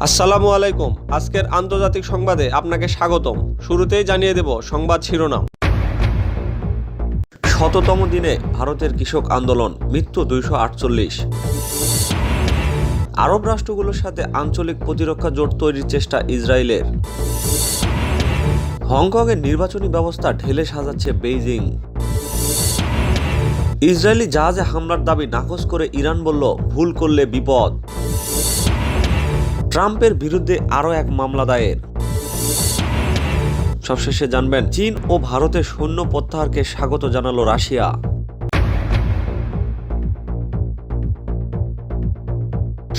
আসসালামু আলাইকুম। আজকের আন্তর্জাতিক সংবাদে আপনাকে স্বাগতম। শুরুতেই জানিয়ে দেব সংবাদ শিরোনাম। শততম দিনে ভারতের কৃষক আন্দোলন, মৃত্যু 248। আরব রাষ্ট্রগুলোর সাথে আঞ্চলিক প্রতিরক্ষা জোট তৈরির চেষ্টা ইসরায়েলের। হংকংয়ের নির্বাচনী ব্যবস্থা ঢেলে সাজাচ্ছে বেইজিং। ইসরায়েলি জাহাজে হামলার দাবি নাকচ করে ইরান বলল, ভুল করলে বিপদ। ট্রাম্পের বিরুদ্ধে আরও এক মামলা দায়ের। সবশেষে জানবেন, চীন ও ভারতের সৈন্য প্রত্যাহারকে স্বাগত জানালো রাশিয়া।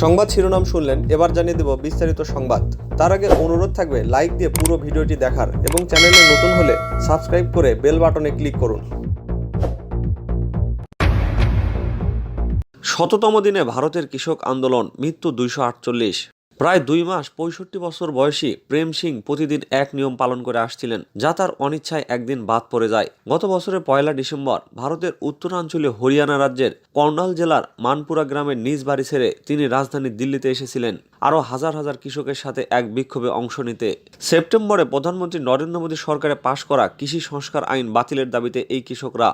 সংবাদ শিরোনাম শুনলেন, এবার জানিয়ে দেব বিস্তারিত সংবাদ। তার আগে অনুরোধ থাকবে লাইক দিয়ে পুরো ভিডিওটি দেখার এবং চ্যানেলে নতুন হলে সাবস্ক্রাইব করে বেল বাটনে ক্লিক করুন। শততম দিনে ভারতের কৃষক আন্দোলন, মৃত্যু 248। প্রায় 2 মাস 65 বছর বয়সী প্রেম সিং প্রতিদিন এক নিয়ম পালন করে আসছিলেন, যা তার অনিচ্ছায় একদিন বাদ পড়ে যায়। গত বছরের 1 ডিসেম্বর ভারতের উত্তরাঞ্চলীয় হরিয়ানা রাজ্যের কর্নাল জেলার মানপুরা গ্রামের নিজ বাড়ি ছেড়ে তিনি রাজধানী দিল্লিতে এসেছিলেন আরও হাজার হাজার কৃষকের সাথে এক বিক্ষোভে অংশ নিতে। সেপ্টেম্বরে প্রধানমন্ত্রী নরেন্দ্র মোদী সরকারে পাশ করা কৃষি সংস্কার আইন বাতিলের দাবিতে এই কৃষকরা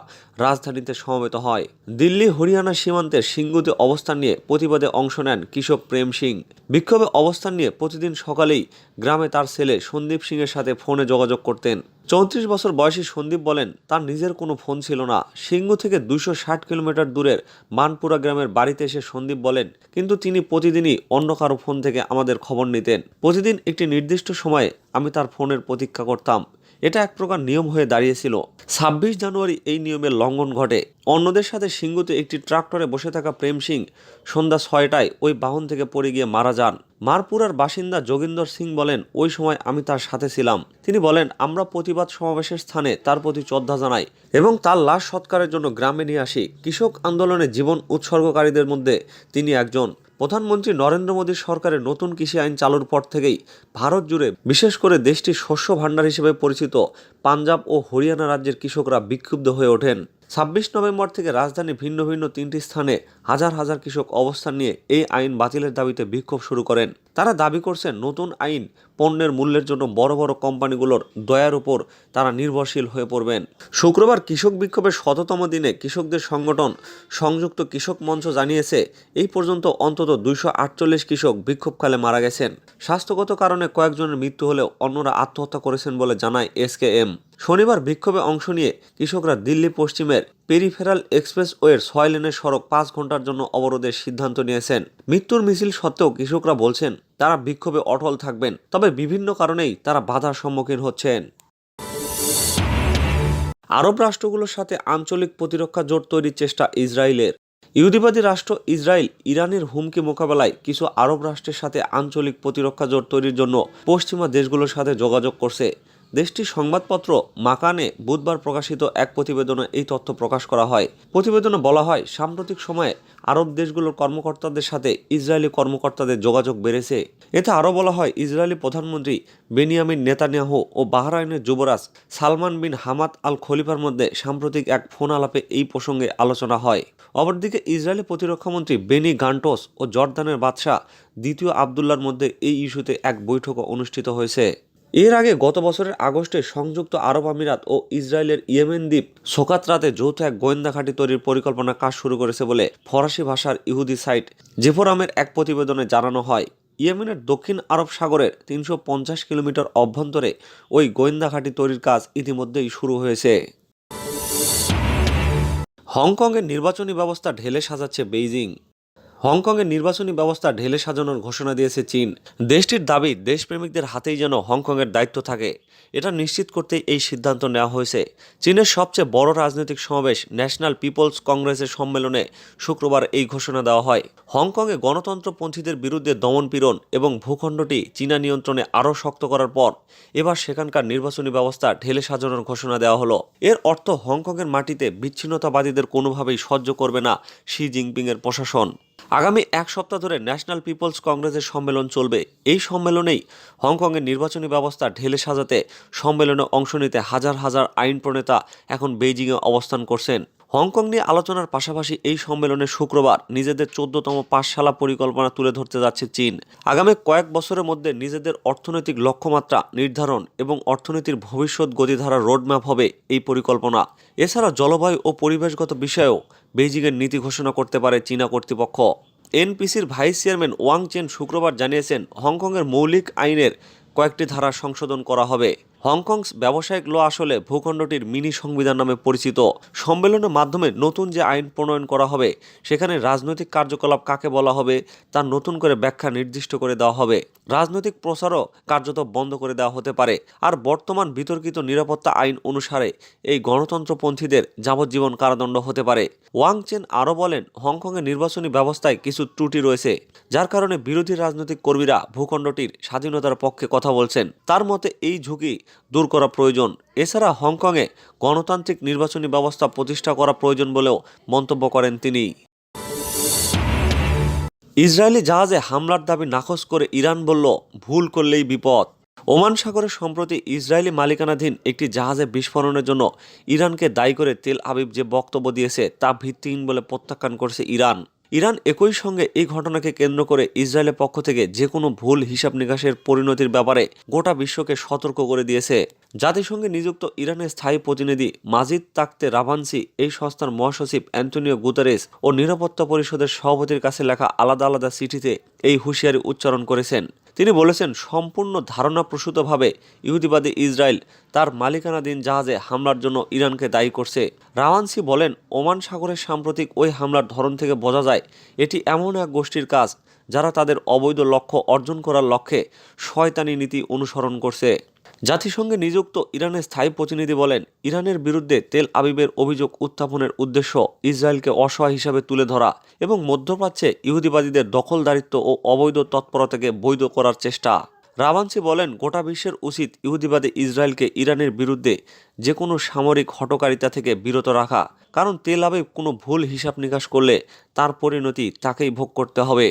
রাজধানীতে সমবেত হয়। দিল্লি হরিয়ানা সীমান্তের সিঙ্গুতে অবস্থান নিয়ে প্রতিবাদে অংশ নেন কৃষক প্রেম সিং। বিক্ষোভে অবস্থান নিয়ে প্রতিদিন সকালেই গ্রামে তার ছেলে সন্দীপ সিংয়ের সাথে ফোনে যোগাযোগ করতেন। 34 বছর বয়সী সন্দীপ বলেন, তার নিজের কোনো ফোন ছিল না। সিঙ্গু থেকে 260 কিলোমিটার দূরের মানপুরা গ্রামের বাড়িতে এসে সন্দীপ বলেন, কিন্তু তিনি প্রতিদিনই অন্য কারো ফোন থেকে আমাদের খবর নিতেন। প্রতিদিন একটি নির্দিষ্ট সময়ে আমি তার ফোনের প্রতীক্ষা করতাম। এটা এক প্রকার নিয়ম হয়ে দাঁড়িয়েছিল। 26 জানুয়ারি এই নিয়মের লঙ্ঘন ঘটে। অন্যদের সাথে সিঙ্গুতে একটি ট্রাক্টরে বসে থাকা প্রেম সিং সন্ধ্যা 6টায় ওই বাহন থেকে পড়ে গিয়ে মারা যান। মারপুরার বাসিন্দা যোগিন্দর সিং বলেন, ওই সময় আমি তার সাথে ছিলাম। তিনি বলেন, আমরা প্রতিবাদ সমাবেশের স্থানে তার প্রতি শ্রদ্ধা জানাই এবং তার লাশ সৎকারের জন্য গ্রামে নিয়ে আসি। কৃষক আন্দোলনে জীবন উৎসর্গকারীদের মধ্যে তিনি একজন। প্রধানমন্ত্রী নরেন্দ্র মোদী সরকারের নতুন কৃষি আইন চালুর পর থেকেই ভারত জুড়ে, বিশেষ করে দেশটির শস্য ভাণ্ডার হিসেবে পরিচিত পাঞ্জাব ও হরিয়ানা রাজ্যের কৃষকরা বিক্ষুব্ধ হয়ে ওঠেন। 26 নভেম্বর থেকে রাজধানী ভিন্ন ভিন্ন 3টি স্থানে হাজার হাজার কৃষক অবস্থান নিয়ে এই আইন বাতিলের দাবিতে বিক্ষোভ শুরু করেন। তারা দাবি করছেন, নতুন আইন পণ্যের মূল্যের জন্য বড় বড় কোম্পানিগুলোর দয়ার উপর তারা নির্ভরশীল হয়ে পড়বেন। শুক্রবার কৃষক বিক্ষোভের 100তম দিনে কৃষকদের সংগঠন সংযুক্ত কৃষক মঞ্চ জানিয়েছে, এই পর্যন্ত অন্তত 248 কৃষক বিক্ষোভকালে মারা গেছেন। স্বাস্থ্যগত কারণে কয়েকজনের মৃত্যু হলেও অন্যরা আত্মহত্যা করেছেন বলে জানায় SKM। শনিবার বিক্ষোভে অংশ নিয়ে কৃষকরা দিল্লি পশ্চিমের পেরিফেরাল এক্সপ্রেসওয়ের 6 লেনের সড়ক 5 ঘন্টার জন্য অবরোধের সিদ্ধান্ত নিয়েছেন। মৃত্যুর মিছিল সত্ত্বেও কৃষকরা বলছেন, তারা বিক্ষোভে অটল থাকবেন, তবে বিভিন্ন কারণেই তারা বাধার সম্মুখীন হচ্ছেন। আরব রাষ্ট্রগুলোর সাথে আঞ্চলিক প্রতিরক্ষা জোট তৈরির চেষ্টা ইসরায়েলের। ইহুদিবাদী রাষ্ট্র ইসরায়েল ইরানের হুমকি মোকাবেলায় কিছু আরব রাষ্ট্রের সাথে আঞ্চলিক প্রতিরক্ষা জোট তৈরির জন্য পশ্চিমা দেশগুলোর সাথে যোগাযোগ করছে। দেশটির সংবাদপত্র মাকানে বুধবার প্রকাশিত এক প্রতিবেদনে এই তথ্য প্রকাশ করা হয়। প্রতিবেদনে বলা হয়, সাম্প্রতিক সময়ে আরব দেশগুলোর কর্মকর্তাদের সাথে ইসরায়েলি কর্মকর্তাদের যোগাযোগ বেড়েছে। এতে আরও বলা হয়, ইসরায়েলি প্রধানমন্ত্রী বেনিয়ামিন নেতানিয়াহু ও বাহরাইনের যুবরাজ সালমান বিন হামাদ আল খলিফার মধ্যে সাম্প্রতিক এক ফোন আলাপে এই প্রসঙ্গে আলোচনা হয়। অপরদিকে ইসরায়েলি প্রতিরক্ষামন্ত্রী বেনি গান্টোস ও জর্দানের বাদশাহ দ্বিতীয় আবদুল্লার মধ্যে এই ইস্যুতে এক বৈঠকও অনুষ্ঠিত হয়েছে। এর আগে গত বছরের আগস্টে সংযুক্ত আরব আমিরাত ও ইসরায়েলের ইয়েমেন দ্বীপ সোকাত্রাতে যৌথ এক গোয়েন্দা ঘাঁটি তৈরির পরিকল্পনা কাজ শুরু করেছে বলে ফরাসি ভাষার ইহুদি সাইট জেফোরামের এক প্রতিবেদনে জানানো হয়। ইয়েমেনের দক্ষিণ আরব সাগরের 350 কিলোমিটার অভ্যন্তরে ওই গোয়েন্দা ঘাঁটি তৈরির কাজ ইতিমধ্যেই শুরু হয়েছে। হংকংয়ের নির্বাচনী ব্যবস্থা ঢেলে সাজাচ্ছে বেইজিং। হংকংয়ের নির্বাচনী ব্যবস্থা ঢেলে সাজানোর ঘোষণা দিয়েছে চীন। দেশটির দাবি, দেশপ্রেমিকদের হাতেই যেন হংকংয়ের দায়িত্ব থাকে। এটা নিশ্চিত করতে এই সিদ্ধান্ত নেওয়া হয়েছে। চীনের সবচেয়ে বড় রাজনৈতিক সমাবেশ ন্যাশনাল পিপলস কংগ্রেসের সম্মেলনে শুক্রবার এই ঘোষণা দেওয়া হয়। হংকংয়ে গণতন্ত্রপন্থীদের বিরুদ্ধে দমনপীড়ন এবং ভূখণ্ডটি চীনা নিয়ন্ত্রণে আরও শক্ত করার পর এবার সেখানকার নির্বাচনী ব্যবস্থা ঢেলে সাজানোর ঘোষণা দেওয়া হলো। এর অর্থ, হংকংয়ের মাটিতে বিচ্ছিন্নতাবাদীদের কোনোভাবেই সহ্য করবে না শি জিনপিংয়ের প্রশাসন। আগামী এক সপ্তাহ ধরে ন্যাশনাল পিপলস কংগ্রেসের সম্মেলন চলবে। এই সম্মেলনেই হংকংয়ের নির্বাচনী ব্যবস্থা ঢেলে সাজাতে সম্মেলনে অংশ নিতে হাজার হাজার আইন প্রণেতা এখন বেইজিংয়ে অবস্থান করছেন। হংকং নিয়ে আলোচনার পাশাপাশি এই সম্মেলনে শুক্রবার নিজেদের 14তম পাঠশালা পরিকল্পনা তুলে ধরতে যাচ্ছে চীন। আগামী কয়েক বছরের মধ্যে নিজেদের অর্থনৈতিক লক্ষ্যমাত্রা নির্ধারণ এবং অর্থনীতির ভবিষ্যৎ গতিধারার রোডম্যাপ হবে এই পরিকল্পনা। এছাড়া জলবায়ু ও পরিবেশগত বিষয়েও বেইজিংয়ের নীতি ঘোষণা করতে পারে চীনা কর্তৃপক্ষ। এনপিসির ভাইস চেয়ারম্যান ওয়াং চেন শুক্রবার জানিয়েছেন, হংকংয়ের মৌলিক আইনের কয়েকটি ধারা সংশোধন করা হবে। হংকং ব্যবসায়িক ল আসলে ভূখণ্ডটির মিনি সংবিধান নামে পরিচিত। সম্মেলনের মাধ্যমে নতুন যে আইন প্রণয়ন করা হবে সেখানে রাজনৈতিক কার্যকলাপ কাকে বলা হবে তার নতুন করে ব্যাখ্যা নির্দিষ্ট করে দেওয়া হবে। রাজনৈতিক প্রচারও কার্যত বন্ধ করে দেওয়া হতে পারে। আর বর্তমান বিতর্কিত নিরাপত্তা আইন অনুসারে এই গণতন্ত্রপন্থীদের যাবজ্জীবন কারাদণ্ড হতে পারে। ওয়াং চেন আরও বলেন, হংকংয়ের নির্বাচনী ব্যবস্থায় কিছু ত্রুটি রয়েছে, যার কারণে বিরোধী রাজনৈতিক কর্মীরা ভূখণ্ডটির স্বাধীনতার পক্ষে কথা বলছেন। তার মতে এই ঝুঁকি দূর করা প্রয়োজন। এছাড়া হংকংয়ে গণতান্ত্রিক নির্বাচনী ব্যবস্থা প্রতিষ্ঠা করা প্রয়োজন বলেও মন্তব্য করেন তিনি। ইসরায়েলি জাহাজে হামলার দাবি নাকচ করে ইরান বলল, ভুল করলেই বিপদ। ওমান সাগরে সম্প্রতি ইসরায়েলি মালিকানাধীন একটি জাহাজে বিস্ফোরণের জন্য ইরানকে দায়ী করে তেল আবিব যে বক্তব্য দিয়েছে তা ভিত্তিহীন বলে প্রত্যাখ্যান করেছে ইরান। ইরান একই সঙ্গে এই ঘটনাকে কেন্দ্র করে ইসরায়েলের পক্ষ থেকে যে কোনো ভুল হিসাব নিকাশের পরিণতির ব্যাপারে গোটা বিশ্বকে সতর্ক করে দিয়েছে। জাতিসংঘে নিযুক্ত ইরানের স্থায়ী প্রতিনিধি মাজিদ তাকতে রাভানসি এই সংস্থার মহাসচিব অ্যান্টনিও গুতেরেস ও নিরাপত্তা পরিষদের সভাপতির কাছে লেখা আলাদা আলাদা চিঠিতে এই হুঁশিয়ারি উচ্চারণ করেছেন। তিনি বলেছেন, সম্পূর্ণ ধারণাপ্রসূতভাবে ইহুদিবাদী ইসরায়েল তার মালিকানাধীন জাহাজে হামলার জন্য ইরানকে দায়ী করছে। রাওয়ানসি বলেন, ওমান সাগরের সাম্প্রতিক ওই হামলার ধরন থেকে বোঝা যায় এটি এমন এক গোষ্ঠীর কাজ যারা তাদের অবৈধ লক্ষ্য অর্জন করার লক্ষ্যে শয়তানি নীতি অনুসরণ করছে। জাতিসংঘে নিযুক্ত ইরানের স্থায়ী প্রতিনিধি বলেন, ইরানের বিরুদ্ধে তেল আবিবের অভিযোগ উত্থাপনের উদ্দেশ্য ইসরায়েলকে অসহায় হিসাবে তুলে ধরা এবং মধ্যপ্রাচ্যে ইহুদিবাদীদের দখলদারিত্ব ও অবৈধ তৎপরতাকে বৈধ করার চেষ্টা। রাভানসি বলেন, গোটা বিশ্বের উচিত ইহুদিবাদী ইসরায়েলকে ইরানের বিরুদ্ধে যে কোনো সামরিক হঠকারিতা থেকে বিরত রাখা, কারণ তেল আবিব কোনো ভুল হিসাব নিকাশ করলে তার পরিণতি তাকেই ভোগ করতে হবে।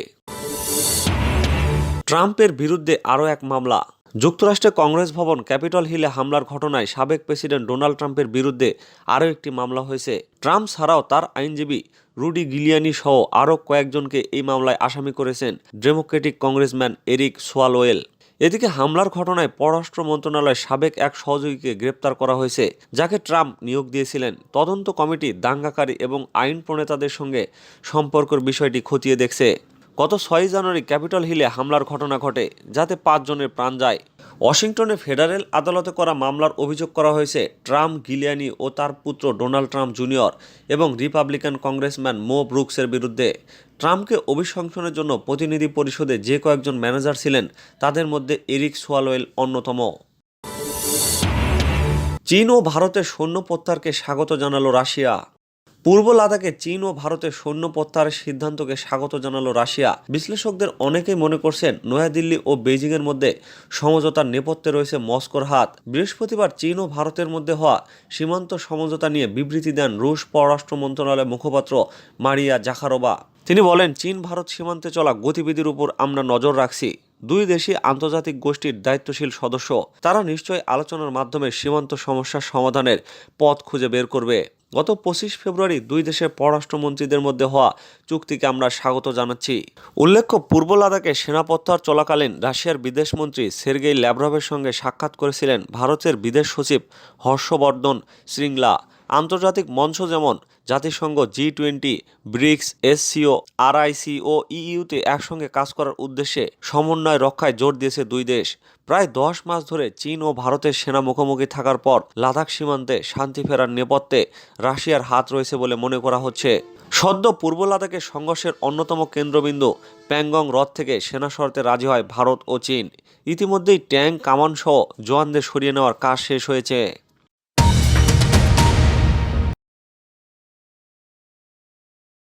ট্রাম্পের বিরুদ্ধে আরও এক মামলা। যুক্তরাষ্ট্রের কংগ্রেস ভবন ক্যাপিটল হিলে হামলার ঘটনায় সাবেক প্রেসিডেন্ট ডোনাল্ড ট্রাম্পের বিরুদ্ধে আরও একটি মামলা হয়েছে। ট্রাম্প ছাড়াও তার আইনজীবী রুডি গিলিয়ানি সহ আরও কয়েকজনকে এই মামলায় আসামি করেছেন ডেমোক্রেটিক কংগ্রেসম্যান এরিক সোয়ালোয়েল। এদিকে হামলার ঘটনায় পররাষ্ট্র মন্ত্রণালয়ের সাবেক এক সহযোগীকে গ্রেপ্তার করা হয়েছে, যাকে ট্রাম্প নিয়োগ দিয়েছিলেন। তদন্ত কমিটি দাঙ্গাকারী এবং আইন প্রণেতাদের সঙ্গে সম্পর্কের বিষয়টি খতিয়ে দেখছে। গত 6 জানুয়ারি ক্যাপিটল হিলে হামলার ঘটনা ঘটে, যাতে 5 জনের প্রাণ যায়। ওয়াশিংটনে ফেডারেল আদালতে করা মামলার অভিযোগ করা হয়েছে ট্রাম্প, গিলিয়ানি ও তার পুত্র ডোনাল্ড ট্রাম্প জুনিয়র এবং রিপাবলিকান কংগ্রেসম্যান মো ব্রুকসের বিরুদ্ধে। ট্রাম্পকে অভিশংসনের জন্য প্রতিনিধি পরিষদে যে কয়েকজন ম্যানেজার ছিলেন তাদের মধ্যে এরিক সোয়ালোয়েল অন্যতম। চীন ও ভারতের সৈন্য প্রত্যাহারকে স্বাগত জানালো রাশিয়া। পূর্ব লাদাখে চীন ও ভারতের সৈন্য প্রত্যাহারের সিদ্ধান্তকে স্বাগত জানালো রাশিয়া। বিশ্লেষকদের অনেকেই মনে করছেন, নয়াদিল্লি ও বেইজিংয়ের মধ্যে সমঝোতার নেপথ্যে রয়েছে মস্কোর হাত। বৃহস্পতিবার চীন ও ভারতের মধ্যে হওয়া সীমান্ত সমঝোতা নিয়ে বিবৃতি দেন রুশ পররাষ্ট্র মন্ত্রণালয়ের মুখপাত্র মারিয়া জাখারোভা। তিনি বলেন, চীন ভারত সীমান্তে চলা গতিবিধির উপর আমরা নজর রাখছি। দুই দেশই আন্তর্জাতিক গোষ্ঠীর দায়িত্বশীল সদস্য। তারা নিশ্চয়ই আলোচনার মাধ্যমে সীমান্ত সমস্যার সমাধানের পথ খুঁজে বের করবে। গত 25 ফেব্রুয়ারি দুই দেশের পররাষ্ট্রমন্ত্রীদের মধ্যে হওয়া চুক্তিকে আমরা স্বাগত জানাচ্ছি। উল্লেখ্য, পূর্ব লাদাখে সেনা প্রত্যাহার চলাকালীন রাশিয়ার বিদেশমন্ত্রী সের্গেই ল্যাভরভের সঙ্গে সাক্ষাৎ করেছিলেন ভারতের বিদেশ সচিব হর্ষবর্ধন শ্রিংলা। আন্তর্জাতিক মঞ্চ যেমন জাতিসংঘ, G20, ব্রিক্স, SCO, RIC ও ইইউতে একসঙ্গে কাজ করার উদ্দেশ্যে সমন্বয় রক্ষায় জোর দিয়েছে দুই দেশ। প্রায় 10 মাস ধরে চীন ও ভারতের সেনা মুখোমুখি থাকার পর লাদাখ সীমান্তে শান্তি ফেরার নেপথ্যে রাশিয়ার হাত রয়েছে বলে মনে করা হচ্ছে। সদ্য পূর্ব লাদাখের সংঘর্ষের অন্যতম কেন্দ্রবিন্দু প্যাংগং হ্রদ থেকে সেনা সরতে রাজি হয় ভারত ও চীন। ইতিমধ্যেই ট্যাঙ্ক, কামান সহ জওয়ানদের সরিয়ে নেওয়ার কাজ শেষ হয়েছে।